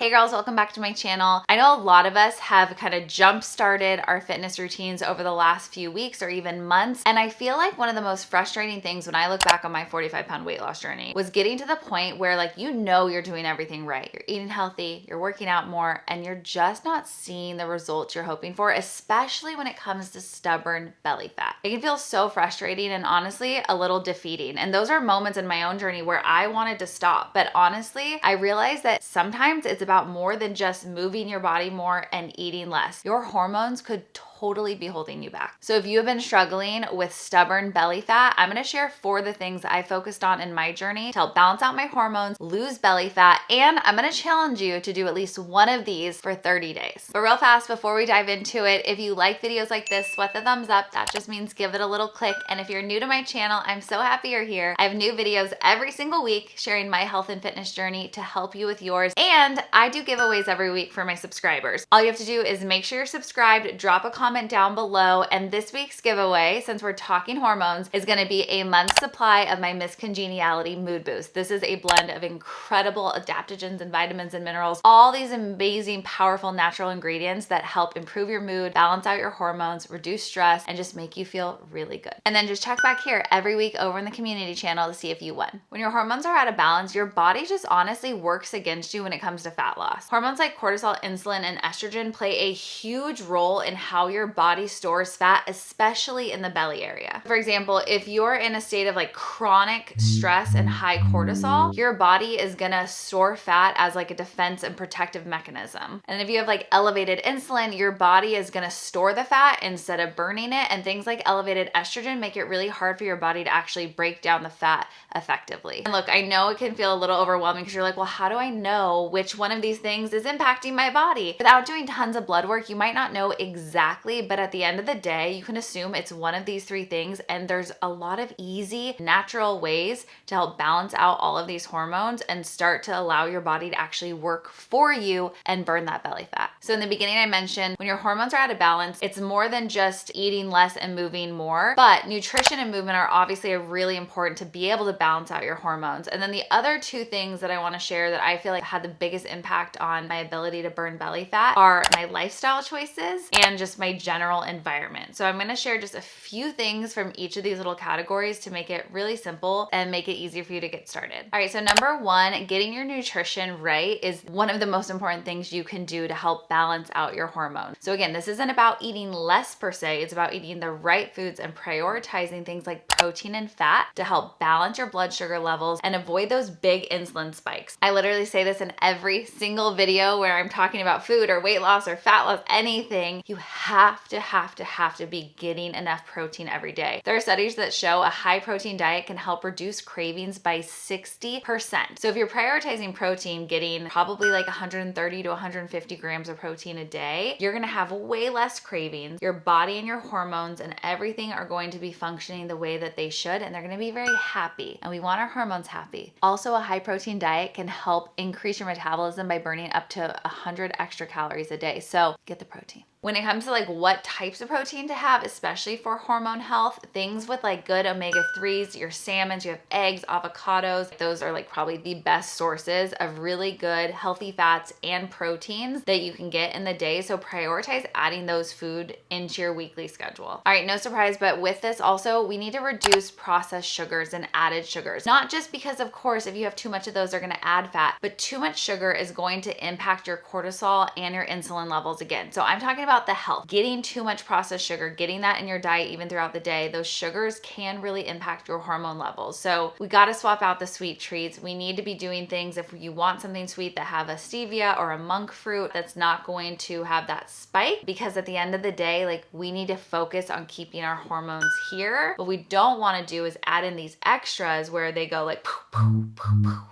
Hey girls, welcome back to my channel. I know a lot of us have kind of jump-started our fitness routines over the last few weeks or even months, and I feel like one of the most frustrating things when I look back on my 45-pound weight loss journey was getting to the point where you're doing everything right. You're eating healthy, you're working out more, and you're just not seeing the results you're hoping for, especially when it comes to stubborn belly fat. It can feel so frustrating and honestly a little defeating, and those are moments in my own journey where I wanted to stop, but honestly, I realized that sometimes it's about more than just moving your body more and eating less. Your hormones could totally be holding you back. So if you have been struggling with stubborn belly fat, I'm gonna share 4 of the things I focused on in my journey to help balance out my hormones, lose belly fat, and I'm gonna challenge you to do at least one of these for 30 days. But real fast, before we dive into it, if you like videos like this, sweat the thumbs up. That just means give it a little click. And if you're new to my channel, I'm so happy you're here. I have new videos every single week sharing my health and fitness journey to help you with yours. And I do giveaways every week for my subscribers. All you have to do is make sure you're subscribed, drop a comment down below, and this week's giveaway, since we're talking hormones, is gonna be a month's supply of my Miss Congeniality Mood Boost. This is a blend of incredible adaptogens and vitamins and minerals, all these amazing, powerful natural ingredients that help improve your mood, balance out your hormones, reduce stress, and just make you feel really good. And then just check back here every week over in the community channel to see if you won. When your hormones are out of balance, your body just honestly works against you when it comes to fat loss. Hormones like cortisol, insulin, and estrogen play a huge role in how your body stores fat, especially in the belly area. For example, if you're in a state of chronic stress and high cortisol, your body is gonna store fat as a defense and protective mechanism. And if you have elevated insulin, your body is gonna store the fat instead of burning it. And things like elevated estrogen make it really hard for your body to actually break down the fat effectively. And look, I know it can feel a little overwhelming because you're like, well, how do I know which one of these things is impacting my body? Without doing tons of blood work, you might not know exactly, but at the end of the day, you can assume it's one of these 3 things. And there's a lot of easy, natural ways to help balance out all of these hormones and start to allow your body to actually work for you and burn that belly fat. So in the beginning, I mentioned when your hormones are out of balance, it's more than just eating less and moving more, but nutrition and movement are obviously really important to be able to balance out your hormones. And then the other 2 things that I want to share that I feel like had the biggest impact on my ability to burn belly fat are my lifestyle choices and just my general environment. So I'm going to share just a few things from each of these little categories to make it really simple and make it easier for you to get started. All right, so number 1, getting your nutrition right is one of the most important things you can do to help balance out your hormones. So again, this isn't about eating less per se, it's about eating the right foods and prioritizing things like protein and fat to help balance your blood sugar levels and avoid those big insulin spikes. I literally say this in every single video where I'm talking about food or weight loss or fat loss, anything. You have to be getting enough protein every day. There are studies that show a high protein diet can help reduce cravings by 60%. So if you're prioritizing protein, getting probably 130 to 150 grams of protein a day, you're gonna have way less cravings. Your body and your hormones and everything are going to be functioning the way that they should, and they're gonna be very happy. And we want our hormones happy. Also, a high protein diet can help increase your metabolism by burning up to 100 extra calories a day. So get the protein. When it comes to what types of protein to have, especially for hormone health, things with good omega-3s, your salmons, you have eggs, avocados, those are probably the best sources of really good healthy fats and proteins that you can get in the day. So prioritize adding those food into your weekly schedule. All right, no surprise, but with this also, we need to reduce processed sugars and added sugars. Not just because, of course, if you have too much of those, they're gonna add fat, but too much sugar is going to impact your cortisol and your insulin levels again. So I'm talking about the health. Getting too much processed sugar, getting that in your diet even throughout the day, those sugars can really impact your hormone levels. So we got to swap out the sweet treats. We need to be doing things, if you want something sweet, that have a stevia or a monk fruit that's not going to have that spike, because at the end of the day, we need to focus on keeping our hormones here. What we don't want to do is add in these extras where they go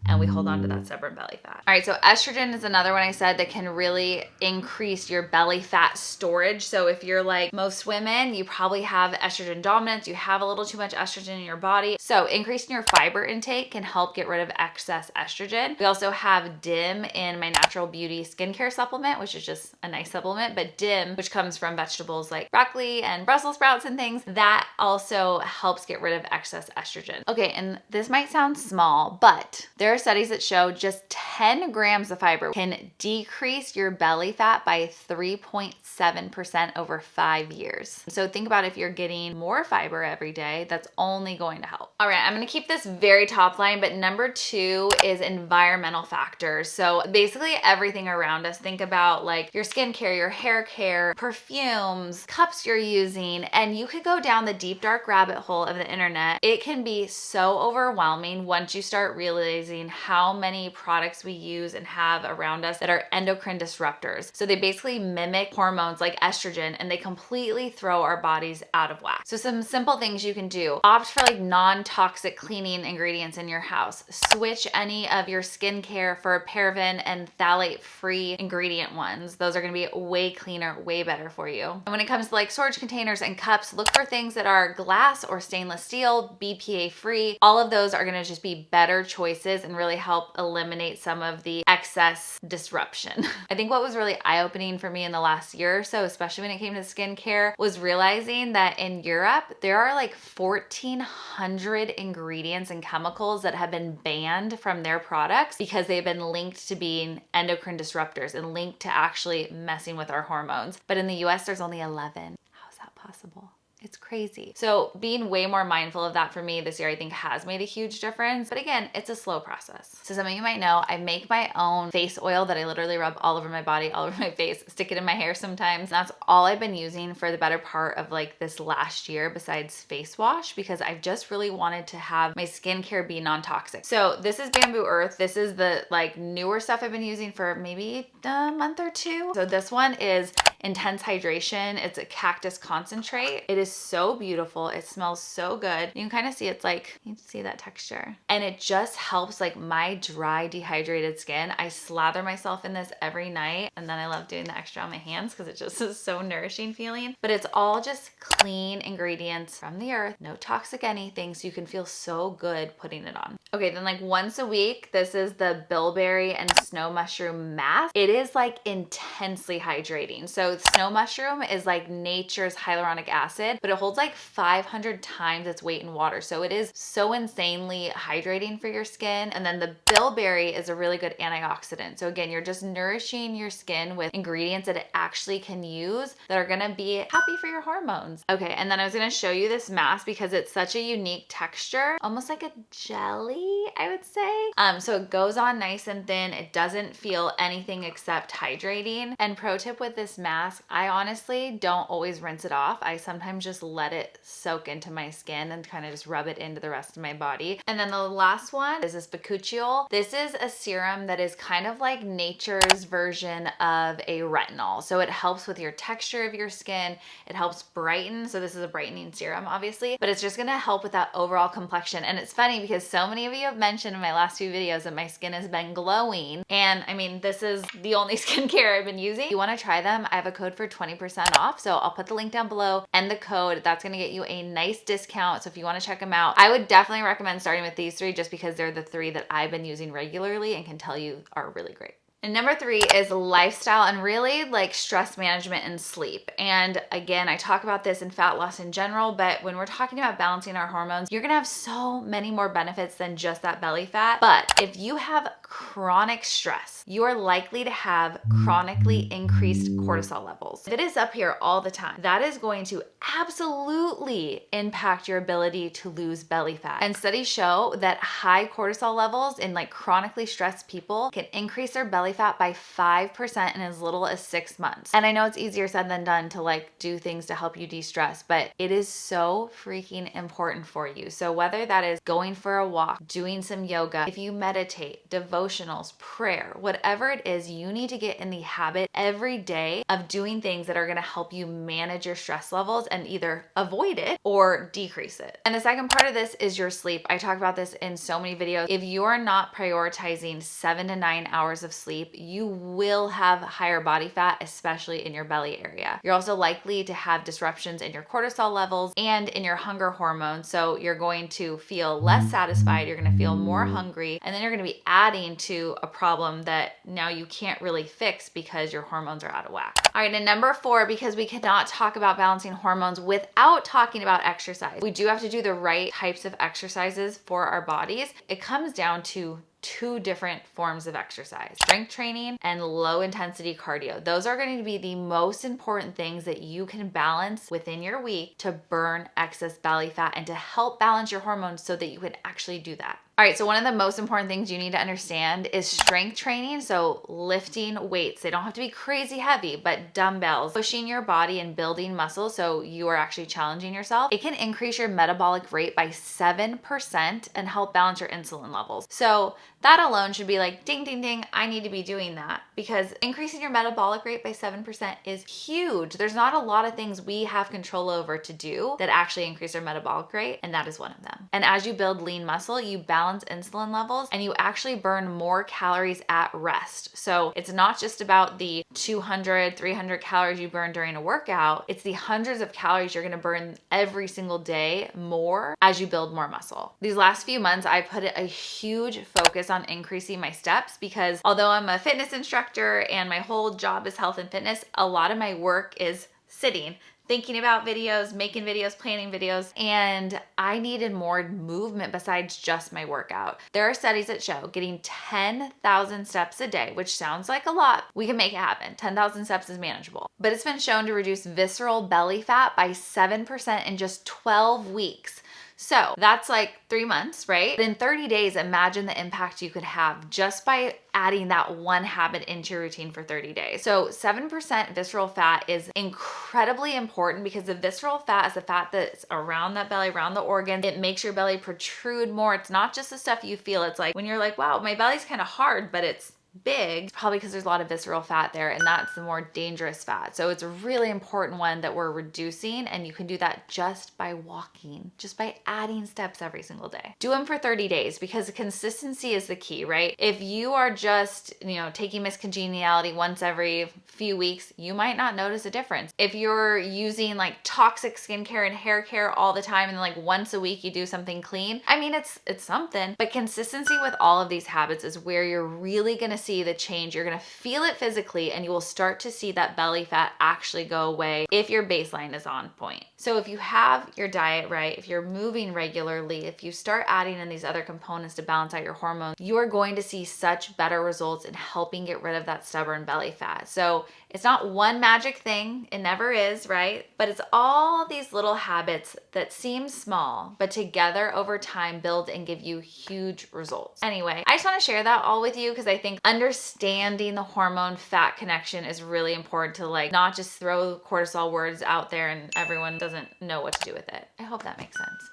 and we hold on to that stubborn belly fat. All right, so estrogen is another one I said that can really increase your belly fat storage. So if you're like most women, you probably have estrogen dominance, you have a little too much estrogen in your body. So increasing your fiber intake can help get rid of excess estrogen. We also have DIM in my Natural Beauty skincare supplement, which is just a nice supplement, but DIM, which comes from vegetables like broccoli and Brussels sprouts and things, that also helps get rid of excess estrogen. Okay, and this might sound small, but there are studies that show just 10 grams of fiber can decrease your belly fat by 3.7% over 5 years. So think about if you're getting more fiber every day, that's only going to help. All right, I'm gonna keep this very top line, but number 2 is environmental factors. So basically everything around us. Think about like your skincare, your hair care, perfumes, cups you're using, and you could go down the deep dark rabbit hole of the internet. It can be so overwhelming once you start realizing how many products we use and have around us that are endocrine disruptors. So they basically mimic hormones like estrogen, and they completely throw our bodies out of whack. So some simple things you can do: opt for like non-toxic cleaning ingredients in your house. Switch any of your skincare for paraben and phthalate free ingredient ones. Those are going to be way cleaner, way better for you. And when it comes to like storage containers and cups, look for things that are glass or stainless steel, BPA free. All of those are going to just be better choices and really help eliminate some of the excess disruption. I think what was really eye-opening for me in the last year or so, especially when it came to skincare, was realizing that in Europe, there are like 1,400 ingredients and chemicals that have been banned from their products because they've been linked to being endocrine disruptors and linked to actually messing with our hormones. But in the US, there's only 11. How is that possible? It's crazy. So being way more mindful of that for me this year, I think has made a huge difference. But again, it's a slow process. So some of you might know, I make my own face oil that I literally rub all over my body, all over my face, stick it in my hair sometimes. That's all I've been using for the better part of like this last year besides face wash, because I've just really wanted to have my skincare be non-toxic. So this is Bamboo Earth. This is the like newer stuff I've been using for maybe a month or two. So this one is Intense Hydration. It's a cactus concentrate. It is so beautiful. It smells so good. You can kind of see it's like, you can see that texture. And it just helps like my dry, dehydrated skin. I slather myself in this every night, and then I love doing the extra on my hands because it just is so nourishing feeling. But it's all just clean ingredients from the earth, no toxic anything, so you can feel so good putting it on. Okay, then like once a week, this is the bilberry and snow mushroom mask. It is like intensely hydrating. So snow mushroom is like nature's hyaluronic acid, but it holds like 500 times its weight in water. So it is so insanely hydrating for your skin. And then the bilberry is a really good antioxidant. So again, you're just nourishing your skin with ingredients that it actually can use that are gonna be happy for your hormones. Okay, and then I was gonna show you this mask because it's such a unique texture, almost like a jelly, I would say. So it goes on nice and thin. It doesn't feel anything except hydrating. And pro tip with this mask, I honestly don't always rinse it off. I sometimes just let it soak into my skin and kind of just rub it into the rest of my body. And then the last one is this bakuchiol. This is a serum that is kind of like nature's version of a retinol. So it helps with your texture of your skin. It helps brighten. So this is a brightening serum, obviously, but it's just gonna help with that overall complexion. And it's funny because so many of you have mentioned in my last few videos that my skin has been glowing. And I mean, this is the only skincare I've been using. If you wanna try them, I have a code for 20% off. So I'll put the link down below and the code. That's gonna get you a nice discount. So if you wanna check them out, I would definitely recommend starting with these three just because they're the three that I've been using regularly and can tell you are really great. And number 3 is lifestyle and really like stress management and sleep. And again, I talk about this in fat loss in general, but when we're talking about balancing our hormones, you're gonna have so many more benefits than just that belly fat. But if you have chronic stress, you are likely to have chronically increased cortisol levels. If it is up here all the time, that is going to absolutely impact your ability to lose belly fat. And studies show that high cortisol levels in like chronically stressed people can increase their belly fat by 5% in as little as 6 months. And I know it's easier said than done to like do things to help you de-stress, but it is so freaking important for you. So whether that is going for a walk, doing some yoga, if you meditate, devote devotionals, prayer, whatever it is, you need to get in the habit every day of doing things that are going to help you manage your stress levels and either avoid it or decrease it. And the second part of this is your sleep. I talk about this in so many videos. If you are not prioritizing 7 to 9 hours of sleep, you will have higher body fat, especially in your belly area. You're also likely to have disruptions in your cortisol levels and in your hunger hormone. So you're going to feel less satisfied, you're going to feel more hungry, and then you're going to be adding to a problem that now you can't really fix because your hormones are out of whack. All right, and number 4, because we cannot talk about balancing hormones without talking about exercise. We do have to do the right types of exercises for our bodies. It comes down to 2 different forms of exercise: strength training and low intensity cardio. Those are going to be the most important things that you can balance within your week to burn excess belly fat and to help balance your hormones so that you can actually do that. All right, so one of the most important things you need to understand is strength training. So lifting weights, they don't have to be crazy heavy, but dumbbells, pushing your body and building muscle so you are actually challenging yourself. It can increase your metabolic rate by 7% and help balance your insulin levels. So that alone should be like, ding, ding, ding, I need to be doing that, because increasing your metabolic rate by 7% is huge. There's not a lot of things we have control over to do that actually increase our metabolic rate, and that is one of them. And as you build lean muscle, you balance insulin levels and you actually burn more calories at rest. So it's not just about the 200, 300 calories you burn during a workout. It's the hundreds of calories you're going to burn every single day more as you build more muscle. These last few months, I put a huge focus on increasing my steps, because although I'm a fitness instructor and my whole job is health and fitness, a lot of my work is sitting, thinking about videos, making videos, planning videos, and I needed more movement besides just my workout. There are studies that show getting 10,000 steps a day, which sounds like a lot, we can make it happen. 10,000 steps is manageable. But it's been shown to reduce visceral belly fat by 7% in just 12 weeks. So that's like 3 months, right? In 30 days, imagine the impact you could have just by adding that one habit into your routine for 30 days. So 7% visceral fat is incredibly important, because the visceral fat is the fat that's around that belly, around the organs. It makes your belly protrude more. It's not just the stuff you feel. It's like when you're like, wow, my belly's kind of hard, but it's big, it's probably because there's a lot of visceral fat there, and that's the more dangerous fat. So it's a really important one that we're reducing, and you can do that just by walking, just by adding steps every single day. Do them for 30 days, because consistency is the key, right? If you are just, taking Miss Congeniality once every few weeks, you might not notice a difference. If you're using like toxic skincare and hair care all the time, and then like once a week you do something clean, I mean, it's something. But consistency with all of these habits is where you're really going to see the change. You're going to feel it physically, and you will start to see that belly fat actually go away if your baseline is on point. So if you have your diet right, if you're moving regularly, if you start adding in these other components to balance out your hormones, you are going to see such better results in helping get rid of that stubborn belly fat. So it's not one magic thing. It never is, right? But it's all these little habits that seem small, but together over time build and give you huge results. Anyway, I just want to share that all with you, because I think understanding the hormone fat connection is really important to not just throw cortisol words out there and everyone doesn't know what to do with it. I hope that makes sense.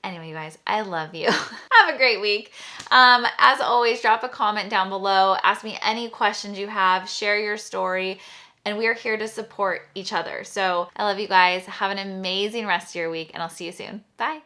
Anyway, you guys, I love you. Have a great week. As always, drop a comment down below. Ask me any questions you have. Share your story. And we are here to support each other. So I love you guys. Have an amazing rest of your week, and I'll see you soon. Bye.